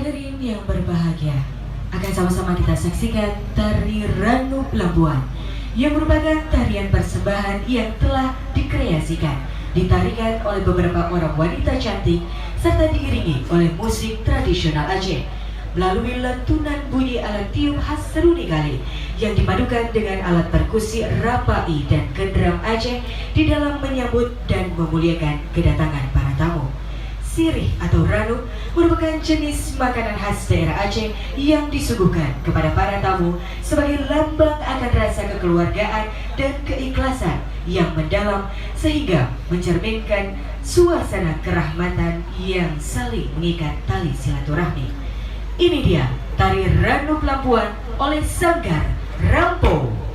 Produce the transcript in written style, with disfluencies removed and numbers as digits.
Hadirin yang berbahagia, akan sama-sama kita saksikan tari Ranu Pelambuan yang merupakan tarian persembahan yang telah dikreasikan, ditarikan oleh beberapa orang wanita cantik serta diiringi oleh musik tradisional Aceh melalui lantunan bunyi alat tiup khas seruni kali yang dipadukan dengan alat perkusi rapai dan gendram Aceh di dalam menyambut dan memuliakan kedatangan para tamu. Sirih atau ranu merupakan jenis makanan khas daerah Aceh yang disuguhkan kepada para tamu sebagai lambang akan rasa kekeluargaan dan keikhlasan yang mendalam sehingga mencerminkan suasana kerahmatan yang saling mengikat tali silaturahmi. Ini dia tari Ranu Pelambuan oleh Sanggar Rampo.